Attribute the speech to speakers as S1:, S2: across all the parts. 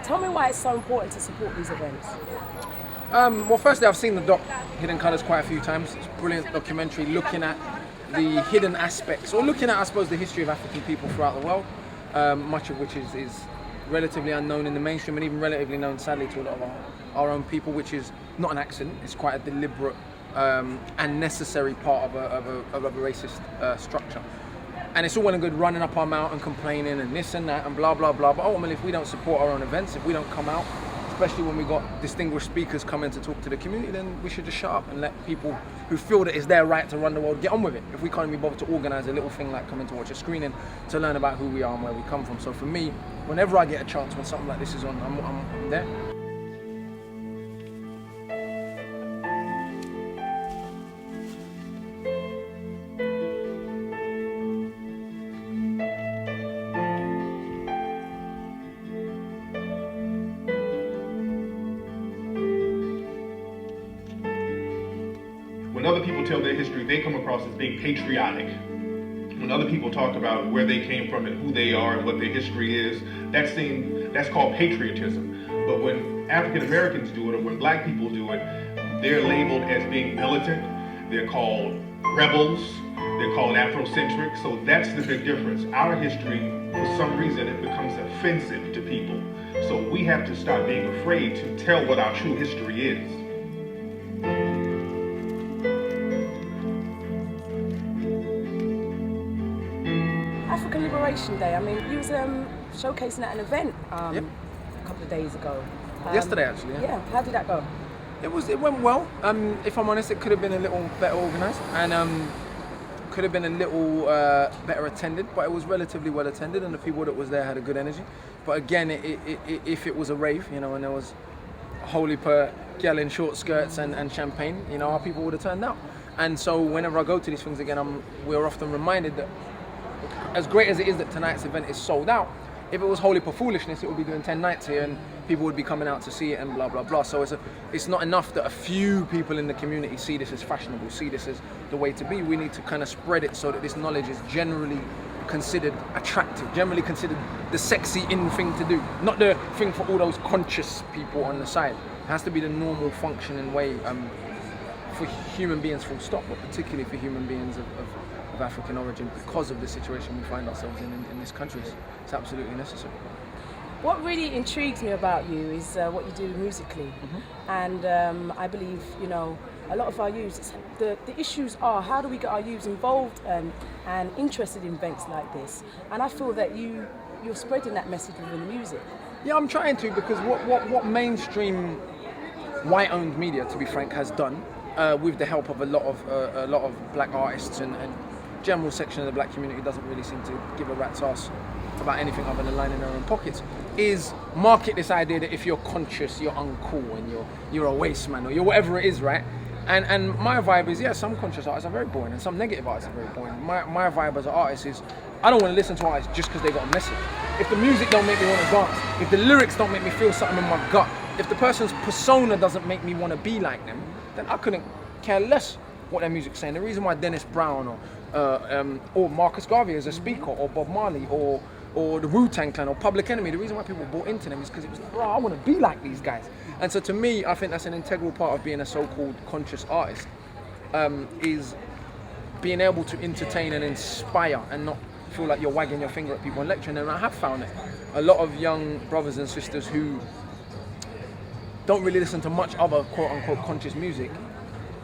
S1: Tell me why it's so important to support these events.
S2: Well, firstly, I've seen the doc Hidden Colours quite a few times. It's a brilliant documentary looking at the hidden aspects, or looking at, I suppose, the history of African people throughout the world, much of which is relatively unknown in the mainstream, and even relatively known, sadly, to a lot of our own people, which is not an accident. It's quite a deliberate and necessary part of a racist structure. And it's all well and good running up our mouth and complaining and this and that and blah, blah, blah. But ultimately, if we don't support our own events, if we don't come out, especially when we've got distinguished speakers coming to talk to the community, then we should just shut up and let people who feel that it's their right to run the world get on with it. If we can't even bother to organise a little thing like coming to watch a screening to learn about who we are and where we come from. So for me, whenever I get a chance when something like this is on, I'm there.
S3: When other people tell their history, they come across as being patriotic. When other people talk about where they came from and who they are and what their history is, that's called patriotism. But when African Americans do it, or when black people do it, they're labeled as being militant. They're called rebels. They're called Afrocentric. So that's the big difference. Our history, for some reason, it becomes offensive to people. So we have to stop being afraid to tell what our true history is.
S1: African Liberation Day, I mean, you was showcasing at an event
S2: Yep.
S1: a couple of days ago.
S2: Yesterday, actually.
S1: Yeah, how did that go?
S2: It went well. If I'm honest, it could have been a little better organised and could have been a little better attended, but it was relatively well attended and the people that was there had a good energy. But again, if it was a rave, you know, and there was a whole heap of gal in short skirts and champagne, you know, our people would have turned out. And so whenever I go to these things again, we're often reminded that as great as it is that tonight's event is sold out, if it was wholly for foolishness, it would be doing 10 nights here and people would be coming out to see it and blah, blah, blah. So it's not enough that a few people in the community see this as fashionable, see this as the way to be. We need to kind of spread it so that this knowledge is generally considered attractive, generally considered the sexy in thing to do, not the thing for all those conscious people on the side. It has to be the normal functioning way for human beings full stop, but particularly for human beings of African origin, because of the situation we find ourselves in this country. It's absolutely necessary.
S1: What really intrigues me about you is what you do musically. And I believe, you know, a lot of our youths, the issues are, how do we get our youths involved and interested in events like this? And I feel that you're spreading that message within the music.
S2: Yeah, I'm trying to, because what mainstream white-owned media, to be frank, has done, with the help of a lot of black artists and general section of the black community doesn't really seem to give a rat's ass about anything other than lining their own pockets, is market this idea that if you're conscious, you're uncool and you're a waste man or you're whatever it is, right? And my vibe is, yeah, some conscious artists are very boring and some negative artists are very boring. My vibe as an artist is, I don't want to listen to artists just because they got a message. If the music don't make me want to dance, if the lyrics don't make me feel something in my gut, if the person's persona doesn't make me want to be like them, then I couldn't care less what their music's saying. The reason why Dennis Brown or Marcus Garvey as a speaker, or Bob Marley, or the Wu-Tang Clan, or Public Enemy, the reason why people bought into them is because it was like, bro, I want to be like these guys. And so to me, I think that's an integral part of being a so-called conscious artist, is being able to entertain and inspire and not feel like you're wagging your finger at people and lecturing. And I have found that a lot of young brothers and sisters who don't really listen to much other quote-unquote conscious music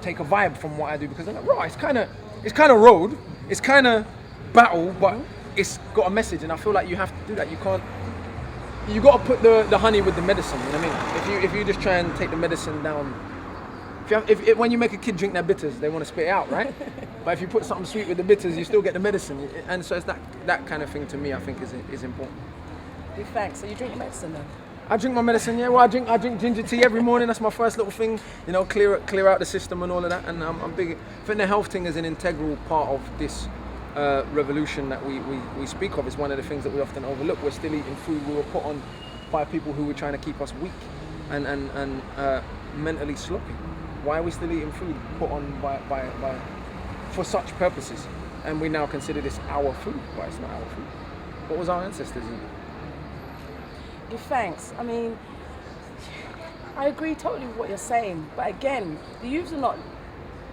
S2: take a vibe from what I do, because they're like, right, it's kind of road, it's kind of battle, but it's got a message, and I feel like you have to do that. You got to put the honey with the medicine, you know what I mean? If you just try and take the medicine down, when you make a kid drink their bitters, they want to spit it out, right? But if you put something sweet with the bitters, you still get the medicine, and so it's that kind of thing to me, I think is important.
S1: Big thanks. So you drink your medicine then?
S2: I drink my medicine, yeah. Well, I drink ginger tea every morning. That's my first little thing, you know, clear out the system and all of that. And I'm big. I think the health thing is an integral part of this revolution that we speak of. It's one of the things that we often overlook. We're still eating food we were put on by people who were trying to keep us weak and mentally sloppy. Why are we still eating food put on by for such purposes? And we now consider this our food, but it's not our food. What was our ancestors eating?
S1: Give thanks. I mean, I agree totally with what you're saying, but again, the youths are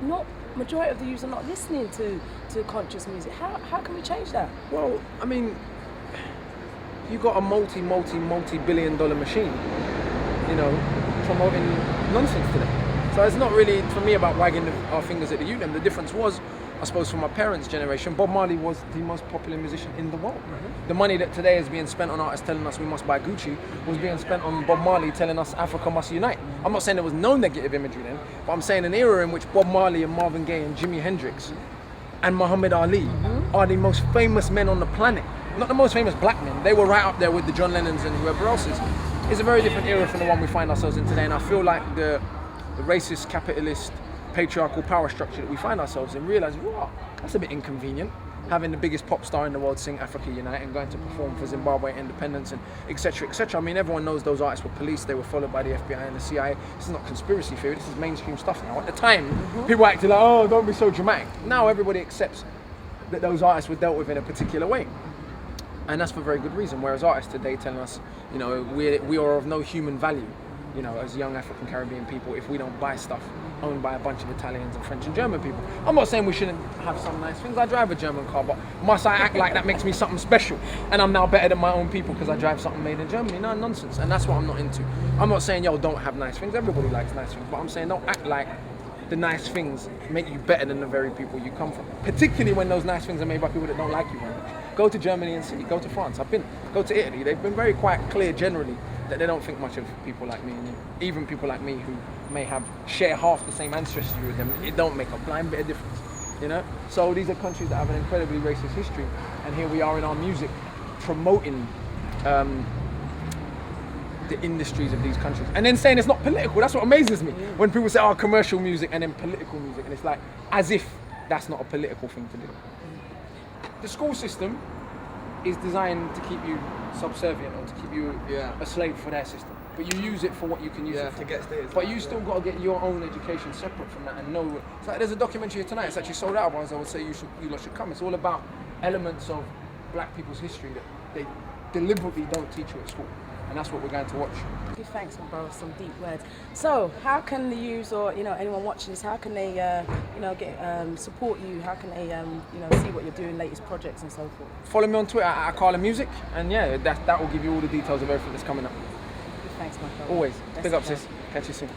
S1: not majority of the youths are not listening to conscious music. How can we change that?
S2: Well, I mean, you got a multi-billion-dollar machine, you know, promoting nonsense to them. So it's not really, for me, about wagging our fingers at the youth. And the difference was, I suppose, for my parents' generation, Bob Marley was the most popular musician in the world. Mm-hmm. The money that today is being spent on artists telling us we must buy Gucci was being spent on Bob Marley telling us Africa must unite. I'm not saying there was no negative imagery then, but I'm saying an era in which Bob Marley and Marvin Gaye and Jimi Hendrix and Muhammad Ali are the most famous men on the planet. Not the most famous black men. They were right up there with the John Lennons and whoever else is. It's a very different era from the one we find ourselves in today, and I feel like the racist, capitalist, patriarchal power structure that we find ourselves in, realize, wow, that's a bit inconvenient, having the biggest pop star in the world sing Africa Unite and going to perform for Zimbabwe independence and etc. etc. I mean, everyone knows those artists were policed, they were followed by the FBI and the CIA. This is not conspiracy theory, this is mainstream stuff now. At the time, people acted like, oh, don't be so dramatic. Now everybody accepts that those artists were dealt with in a particular way. And that's for very good reason, whereas artists today telling us, you know, we are of no human value, you know, as young African Caribbean people, if we don't buy stuff owned by a bunch of Italians and French and German people. I'm not saying we shouldn't have some nice things. I drive a German car, but must I act like that makes me something special and I'm now better than my own people because I drive something made in Germany? No, nonsense. And that's what I'm not into. I'm not saying, yo, don't have nice things. Everybody likes nice things, but I'm saying don't act like the nice things make you better than the very people you come from, particularly when those nice things are made by people that don't like you very much. Go to Germany and see, go to France. Go to Italy. They've been very quite clear generally that they don't think much of people like me and you. Even people like me who may share half the same ancestry with them, it don't make a blind bit of difference, you know? So these are countries that have an incredibly racist history, and here we are in our music promoting the industries of these countries. And then saying it's not political, that's what amazes me. When people say, oh, commercial music and then political music, and it's like, as if that's not a political thing to do. The school system is designed to keep you subservient or to keep you a slave for their system. But you use it for what you can use it for.
S4: To get status.
S2: But you still got to get your own education separate from that and know. It's like there's a documentary here tonight, it's actually sold out, otherwise I would say you lot should come. It's all about elements of black people's history that they deliberately don't teach you at school. And that's what we're going to watch.
S1: Give thanks, my brother, some deep words. So, how can the youths or anyone watching this? How can they, get support you? How can they, see what you're doing, latest projects and so forth?
S2: Follow me on Twitter at Akala Music, and that will give you all the details of everything that's coming up.
S1: Give thanks, my brother.
S2: Always. Big up, sis. Catch you soon.